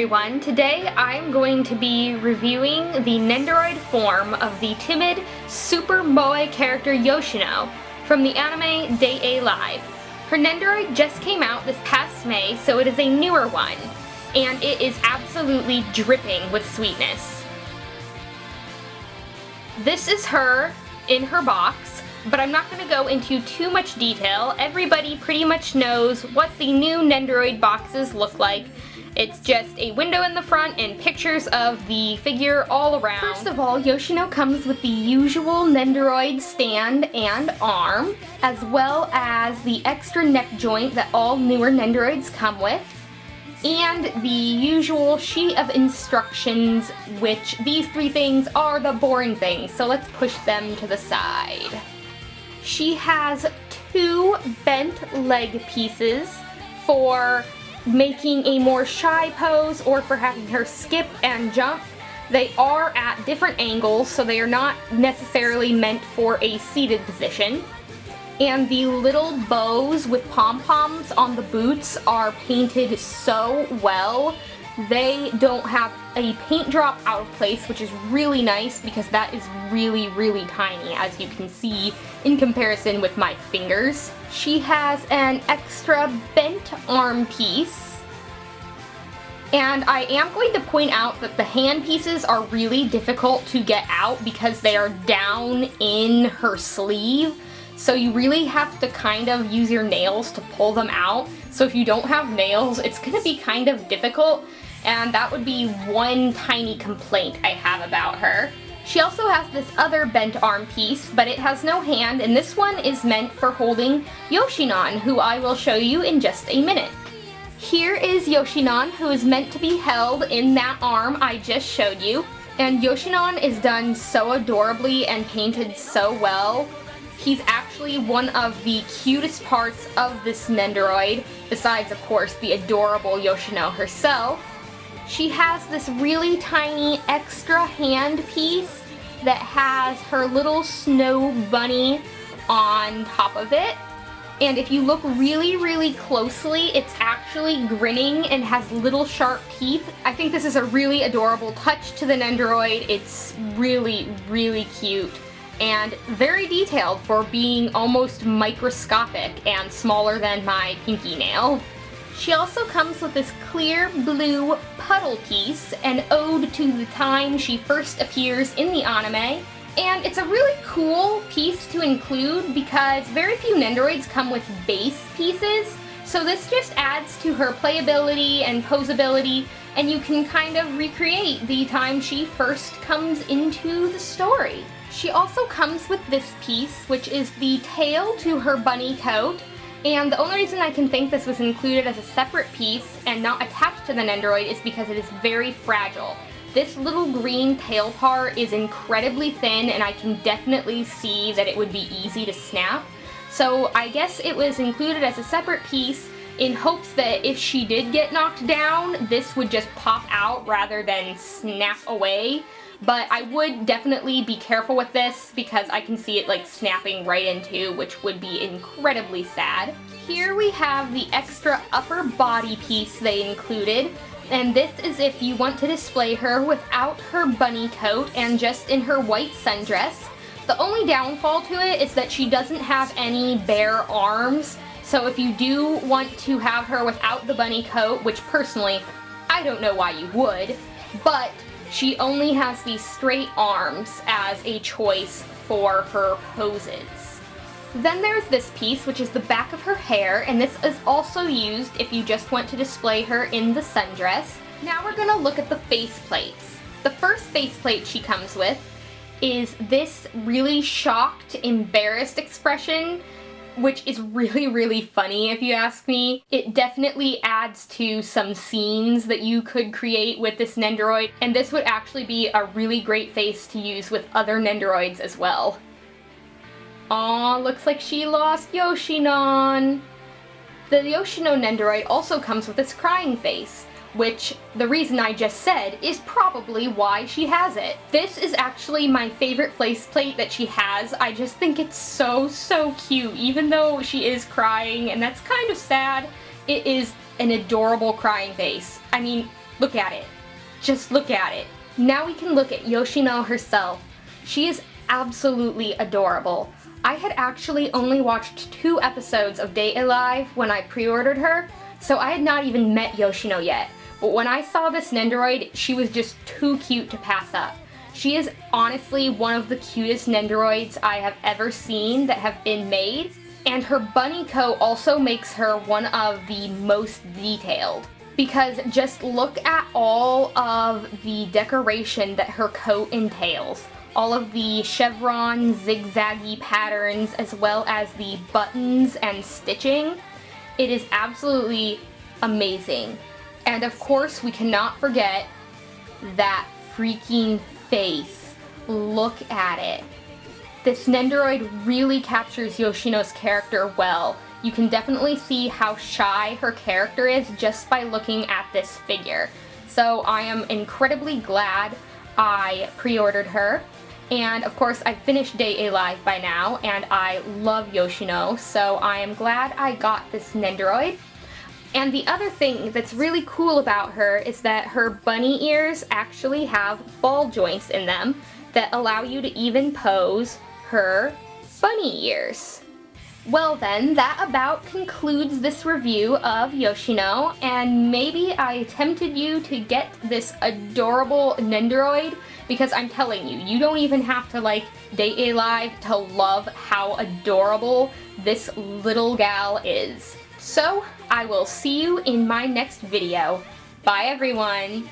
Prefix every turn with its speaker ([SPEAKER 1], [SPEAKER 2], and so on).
[SPEAKER 1] everyone. Today I'm going to be reviewing the Nendoroid form of the timid Super Moe character Yoshino from the anime Day A Live. Her Nendoroid just came out this past May, so it is a newer one, and it is absolutely dripping with sweetness. This is her in her box, but I'm not going to go into too much detail. Everybody pretty much knows what the new Nendoroid boxes look like. It's just a window in the front and pictures of the figure all around. First of all, Yoshino comes with the usual Nendoroid stand and arm, as well as the extra neck joint that all newer Nendoroids come with, and the usual sheet of instructions, which these three things are the boring things, so let's push them to the side. She has two bent leg pieces for making a more shy pose or for having her skip and jump. They are at different angles, so they are not necessarily meant for a seated position. And the little bows with pom-poms on the boots are painted so well. They don't have a paint drop out of place, which is really nice because that is really, really tiny, as you can see in comparison with my fingers. She has an extra bent arm piece, and I am going to point out that the hand pieces are really difficult to get out because they are down in her sleeve, so you really have to kind of use your nails to pull them out. So if you don't have nails, it's going to be kind of difficult, and that would be one tiny complaint I have about her. She also has this other bent arm piece, but it has no hand, and this one is meant for holding Yoshinan, who I will show you in just a minute. Here is Yoshinan, who is meant to be held in that arm I just showed you, and Yoshinan is done so adorably and painted so well. He's actually one of the cutest parts of this Nendoroid, besides of course the adorable Yoshino herself. She has this really tiny extra hand piece that has her little snow bunny on top of it. And if you look really, really closely, it's actually grinning and has little sharp teeth. I think this is a really adorable touch to the Nendoroid. It's really, really cute and very detailed for being almost microscopic and smaller than my pinky nail. She also comes with this clear blue puddle piece, an ode to the time she first appears in the anime. And it's a really cool piece to include because very few Nendoroids come with base pieces, so this just adds to her playability and posability, and you can kind of recreate the time she first comes into the story. She also comes with this piece, which is the tail to her bunny coat. And the only reason I can think this was included as a separate piece and not attached to the Nendoroid is because it is very fragile. This little green tail part is incredibly thin, and I can definitely see that it would be easy to snap. So I guess it was included as a separate piece in hopes that if she did get knocked down, this would just pop out rather than snap away. But I would definitely be careful with this because I can see it like snapping right into, which would be incredibly sad. Here we have the extra upper body piece they included, and this is if you want to display her without her bunny coat and just in her white sundress. The only downfall to it is that she doesn't have any bare arms, so if you do want to have her without the bunny coat, which personally, I don't know why you would, but she only has these straight arms as a choice for her poses. Then there's this piece, which is the back of her hair, and this is also used if you just want to display her in the sundress. Now we're going to look at the face plates. The first face plate she comes with is this really shocked, embarrassed expression, which is really, really funny if you ask me. It definitely adds to some scenes that you could create with this Nendoroid, and this would actually be a really great face to use with other Nendoroids as well. Aw, looks like she lost Yoshinan. The Yoshino Nendoroid also comes with this crying face, which the reason I just said is probably why she has it. This is actually my favorite faceplate that she has. I just think it's so, so cute. Even though she is crying, and that's kind of sad, it is an adorable crying face. I mean, Look at it. Just look at it. Now we can look at Yoshino herself. She is absolutely adorable. I had actually only watched 2 episodes of Day Alive when I pre-ordered her, so I had not even met Yoshino yet. But when I saw this Nendoroid, she was just too cute to pass up. She is honestly one of the cutest Nendoroids I have ever seen that have been made, and her bunny coat also makes her one of the most detailed. Because just look at all of the decoration that her coat entails. All of the chevron zigzaggy patterns as well as the buttons and stitching. It is absolutely amazing. And of course we cannot forget that freaking face. Look at it. This Nendoroid really captures Yoshino's character well. You can definitely see how shy her character is just by looking at this figure. So I am incredibly glad I pre-ordered her. And of course I finished Day Alive by now and I love Yoshino, so I am glad I got this Nendoroid. And the other thing that's really cool about her is that her bunny ears actually have ball joints in them that allow you to even pose her bunny ears. Well then, that about concludes this review of Yoshino, and maybe I tempted you to get this adorable Nendoroid, because I'm telling you, you don't even have to like Day Alive to love how adorable this little gal is. So, I will see you in my next video. Bye everyone!